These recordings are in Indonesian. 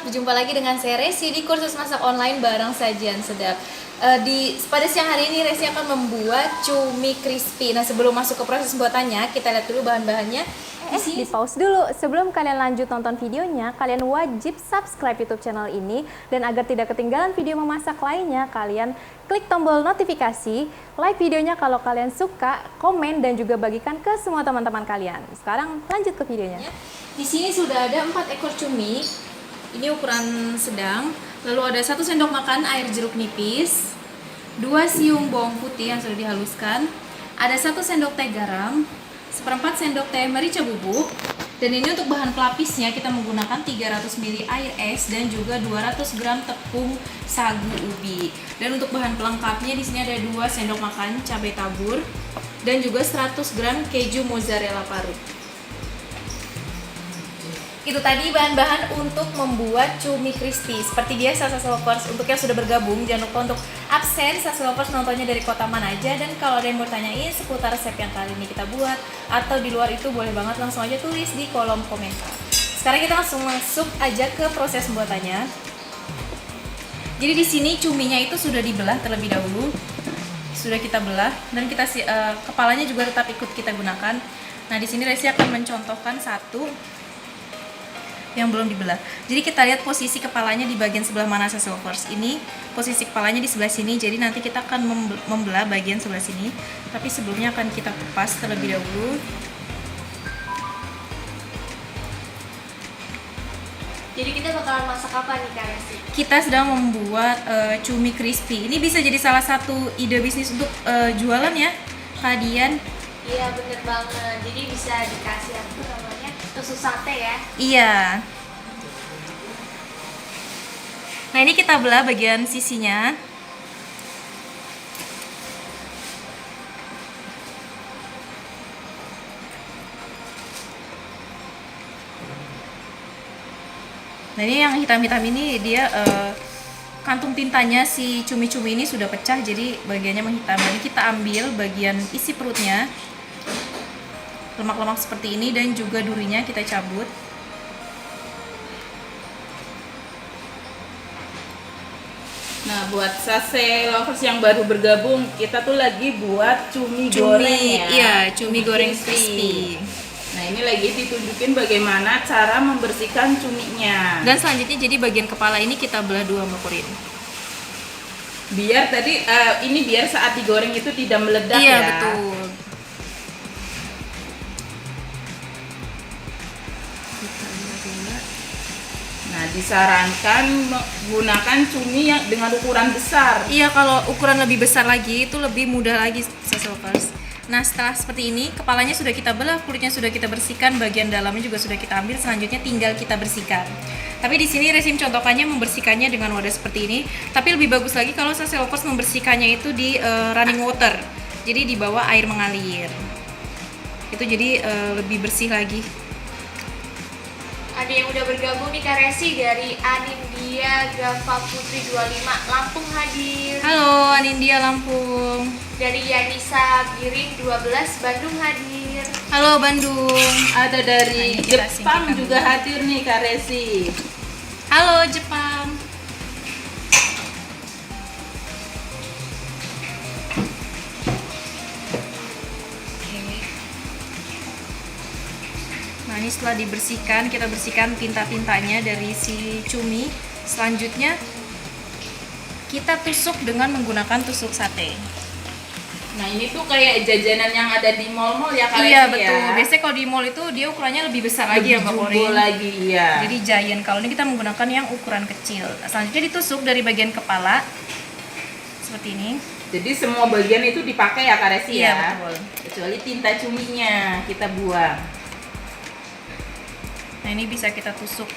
berjumpa lagi dengan saya Resi di kursus masak online bareng sajian sedap. Pada siang hari ini Resi akan membuat cumi crispy. Nah, sebelum masuk ke proses buatannya, kita lihat dulu bahan-bahannya. Di pause dulu. Sebelum kalian lanjut nonton videonya, kalian wajib subscribe YouTube channel ini, dan agar tidak ketinggalan video memasak lainnya, kalian klik tombol notifikasi, like videonya kalau kalian suka, komen, dan juga bagikan ke semua teman-teman kalian. Sekarang lanjut ke videonya. Di sini sudah ada 4 ekor cumi. Ini ukuran sedang. Lalu ada 1 sendok makan air jeruk nipis, 2 siung bawang putih yang sudah dihaluskan, ada 1 sendok teh garam, 1/4 sendok teh merica bubuk, dan ini untuk bahan pelapisnya kita menggunakan 300 ml air es dan juga 200 gram tepung sagu ubi. Dan untuk bahan pelengkapnya di sini ada 2 sendok makan cabai tabur dan juga 100 gram keju mozzarella parut. Itu tadi bahan-bahan untuk membuat cumi crispy. Seperti biasa Saslopers, untuk yang sudah bergabung jangan lupa untuk absen. Saslopers nontonnya dari kota mana aja, dan kalau ada yang mau tanyain seputar resep yang kali ini kita buat atau di luar itu, boleh banget langsung aja tulis di kolom komentar. Sekarang kita langsung masuk aja ke proses pembuatannya. Jadi di sini cuminya itu sudah dibelah terlebih dahulu. Sudah kita belah dan kita kepalanya juga tetap ikut kita gunakan. Nah, di sini Resi akan mencontohkan satu yang belum dibelah. Jadi kita lihat posisi kepalanya di bagian sebelah mana Saslopers. Ini posisi kepalanya di sebelah sini. Jadi nanti kita akan membelah bagian sebelah sini. Tapi sebelumnya akan kita kupas terlebih dahulu. Jadi kita bakalan masak apa nih Kak Resi? Kita sedang membuat cumi crispy. Ini bisa jadi salah satu ide bisnis untuk jualan ya, Kak Dian. Iya bener banget. Jadi bisa dikasih apa namanya, tusuk sate ya? Iya. Nah, ini kita belah bagian sisinya. Nah, ini yang hitam-hitam ini dia kantung tintanya si cumi-cumi ini sudah pecah, jadi bagiannya menghitam. Jadi kita ambil bagian isi perutnya, lemak-lemak seperti ini, dan juga durinya kita cabut. Nah, buat Sase lovers yang baru bergabung, kita tuh lagi buat cumi goreng ya. Iya, cumi goreng crispy. Nah, ini lagi ditunjukin bagaimana cara membersihkan cuminya. Dan selanjutnya jadi bagian kepala ini kita belah 2 Korin. Biar tadi ini biar saat digoreng itu tidak meledak Iya, ya. betul. Nah, disarankan menggunakan cumi yang dengan ukuran besar. Iya, kalau ukuran lebih besar lagi itu lebih mudah lagi Saslopers. Nah, setelah seperti ini, kepalanya sudah kita belah, kulitnya sudah kita bersihkan, bagian dalamnya juga sudah kita ambil, selanjutnya tinggal kita bersihkan. Tapi di sini Resi contohkannya membersihkannya dengan wadah seperti ini. Tapi lebih bagus lagi kalau Saslopers membersihkannya itu di running water. Jadi di bawah air mengalir. Itu jadi lebih bersih lagi. Ada yang udah bergabung nih Kak Resi dari Anindya Gava Putri 25 Lampung hadir. Halo Anindya Lampung. Dari Yanisa Giring 12 Bandung hadir. Halo Bandung. Ada dari Nah, ini kita Jepang singkirkan juga dulu. hadir nih Kak Resi. Halo Jepang. Nah, ini setelah dibersihkan, kita bersihkan tinta-tintanya dari si cumi. Selanjutnya kita tusuk dengan menggunakan tusuk sate. Nah, ini tuh kayak jajanan yang ada di mall-mall ya Kak Iya, Resi betul. ya. Biasanya kalau di mall itu dia ukurannya lebih besar lagi ya, Mbak Jumbo Korin. lagi ya. Jadi giant. Kalau ini kita menggunakan yang ukuran kecil. Selanjutnya ditusuk dari bagian kepala seperti ini. Jadi semua bagian itu dipakai ya Kak Resi Iya, ya. betul. Kecuali tinta cuminya kita buang. Nah, ini bisa kita tusuk.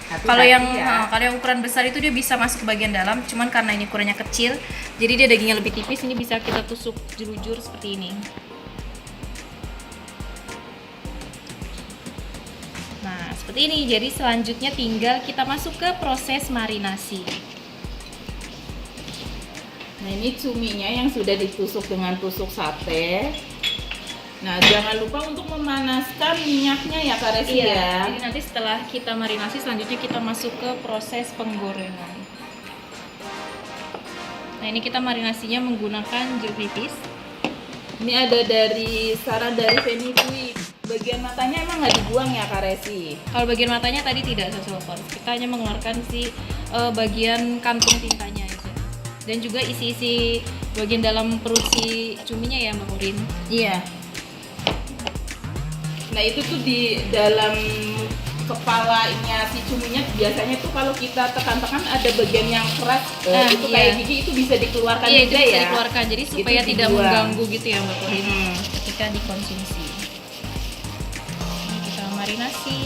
Hati-hati Kalau yang ya. kalau yang ukuran besar itu dia bisa masuk ke bagian dalam, cuman karena ini ukurannya kecil, jadi dia dagingnya lebih tipis. Ini bisa kita tusuk jelujur seperti ini. Nah, seperti ini. Jadi selanjutnya tinggal kita masuk ke proses marinasi. Nah, ini cuminya yang sudah ditusuk dengan tusuk sate. Nah, jangan lupa untuk memanaskan minyaknya ya Kak Resi ya. Jadi nanti setelah kita marinasi, selanjutnya kita masuk ke proses penggorengan. Nah, ini kita marinasinya menggunakan jeruk nipis. Ini ada dari saran dari Feni Dwi. Bagian matanya emang nggak dibuang ya Kak Resi? Kalau bagian matanya tadi tidak sesuai, kita hanya mengeluarkan si bagian kantung tintanya aja. Dan juga isi-isi bagian dalam perut si cuminya ya Mbak Urin. Iya. Nah itu tuh di dalam kepalanya si cuminya biasanya tuh kalau kita tekan-tekan ada bagian yang keras itu kayak gigi itu bisa dikeluarkan Iya, juga itu bisa ya. dikeluarkan. Jadi Itu supaya tidak dibuang. mengganggu gitu ya Mbak Urin ketika dikonsumsi. Ini kita marinasi.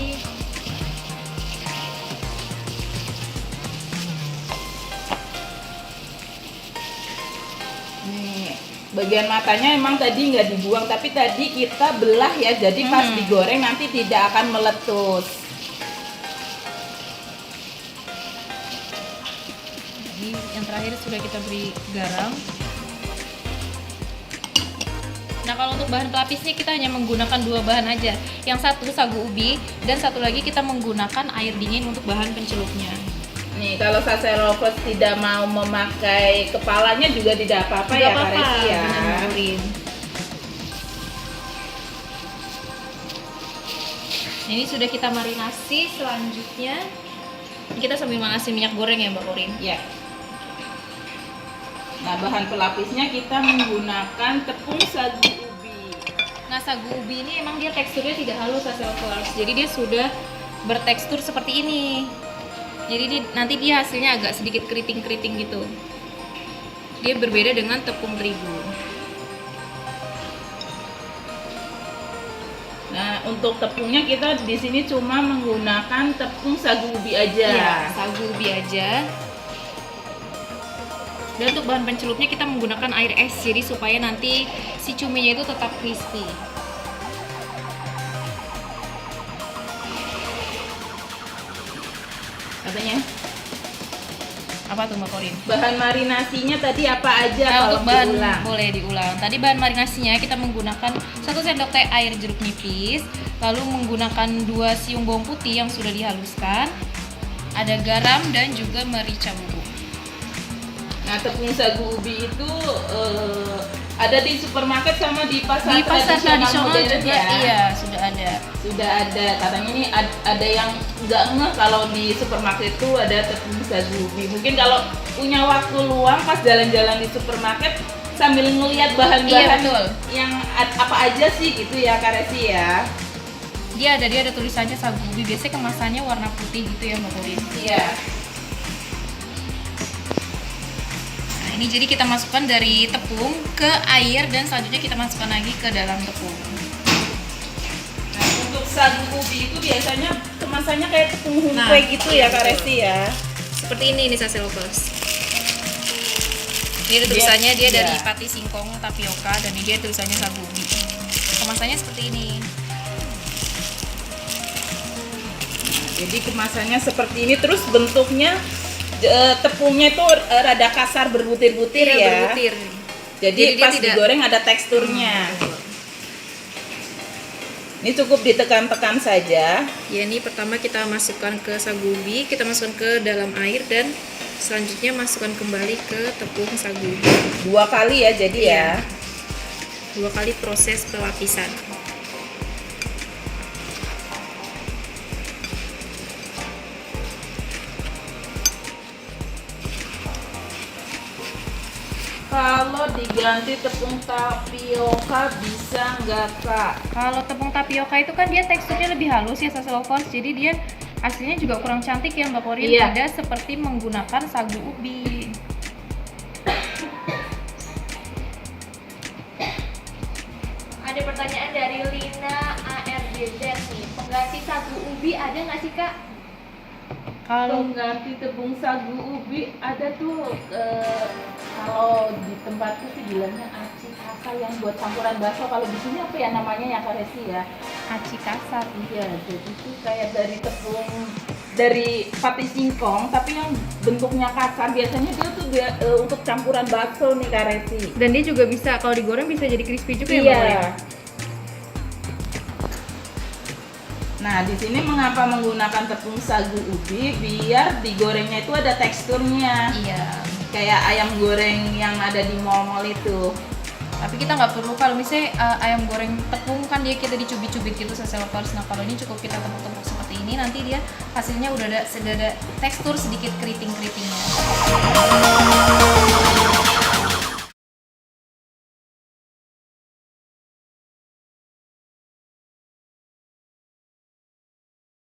Nih, bagian matanya emang tadi nggak dibuang, tapi tadi kita belah ya, jadi pas digoreng nanti tidak akan meletus. Jadi yang terakhir sudah kita beri garam. Nah, kalau untuk bahan pelapisnya kita hanya menggunakan 2 bahan aja. Yang satu sagu ubi dan satu lagi kita menggunakan air dingin untuk bahan pencelupnya. Nih, kalau Sase Lovers tidak mau memakai kepalanya juga tidak apa-apa ya Kak Resi ya. benar, Mbak Urin. Nah, ini sudah kita marinasi. Selanjutnya kita sambil manasin minyak goreng ya Mbak Urin. Ya. Nah, bahan pelapisnya kita menggunakan tepung sagu ubi. Nah, sagu ubi ini emang dia teksturnya tidak halus Sase Lovers. Jadi dia sudah bertekstur seperti ini. Jadi nanti dia hasilnya agak sedikit keriting-keriting gitu. Dia berbeda dengan tepung terigu. Nah, untuk tepungnya kita di sini cuma menggunakan tepung sagu ubi aja. Iya, sagu ubi aja. Dan untuk bahan pencelupnya kita menggunakan air es, jadi supaya nanti si cuminya itu tetap crispy. Katanya. Apa tuh Mbak Korin? Bahan marinasinya tadi apa aja Nah, kalau untuk bahan diulang? boleh diulang. Tadi bahan marinasinya kita menggunakan 1 sendok teh air jeruk nipis, lalu menggunakan 2 siung bawang putih yang sudah dihaluskan, ada garam dan juga merica bubuk. Nah, tepung sagu ubi itu ada di supermarket sama di pasar, Di pasar tradisional modern juga ya? iya sudah ada. Sudah ada. Katanya ini ada yang nggak ngeh kalau di supermarket itu ada tepung sagu ubi. Mungkin kalau punya waktu luang pas jalan-jalan di supermarket sambil ngelihat bahan-bahan Iya, betul. yang apa aja sih gitu ya Kak Resi ya. Dia ada tulisannya sagu ubi. Biasanya kemasannya warna putih gitu ya Mbak Korin. Iya. Nah, ini jadi kita masukkan dari tepung ke air dan selanjutnya kita masukkan lagi ke dalam tepung. Nah, untuk sagu ubi itu biasanya kemasannya kayak tepung humpe Nah, gitu iya, ya Kak betul. Resi ya. Seperti ini nih Sase Lovers. Ini ada tulisannya dia iya. dari pati singkong tapioka dan ini dia tulisannya sagu ubi. Kemasannya seperti ini. Jadi kemasannya seperti ini, terus bentuknya tepungnya itu rada kasar berbutir-butir Iya, ya. berbutir. Jadi Jadi dia pas tidak- digoreng ada teksturnya. Ini cukup ditekan-tekan saja. Ya, ini pertama kita masukkan ke sagu ubi, kita masukkan ke dalam air dan selanjutnya masukkan kembali ke tepung sagu ubi. 2 kali ya jadi ya. 2 kali proses pelapisan. Kalau diganti tepung tapioka bisa nggak Kak? Kalau tepung tapioka itu kan dia teksturnya lebih halus ya Sase Lovers, jadi dia hasilnya juga kurang cantik ya Mbak Korin. Iya. Tidak seperti menggunakan sagu ubi. Ada pertanyaan dari Lina ARDZ nih, pengganti sagu ubi ada nggak sih Kak? Kalau Pengganti tepung sagu ubi ada tuh kalau di tempatku sih bilangnya aci kasar yang buat campuran bakso. Kalau di sini apa ya namanya ya Kak Resi ya? aci kasar. Iya, jadi itu kayak dari tepung dari pati singkong tapi yang bentuknya kasar. Biasanya dia tuh untuk campuran bakso nih Kak Resi. Dan dia juga bisa kalau digoreng bisa jadi crispy juga ya Mbak Korin? Nah, di sini mengapa menggunakan tepung sagu ubi biar digorengnya itu ada teksturnya. Iya. Kayak ayam goreng yang ada di mall-mall itu. Tapi kita nggak perlu kalau misalnya ayam goreng tepung kan dia kita dicubit-cubit gitu Lovers. Nah kalau ini cukup kita tepuk-tepuk seperti ini, nanti dia hasilnya udah ada tekstur sedikit keriting-keritingnya.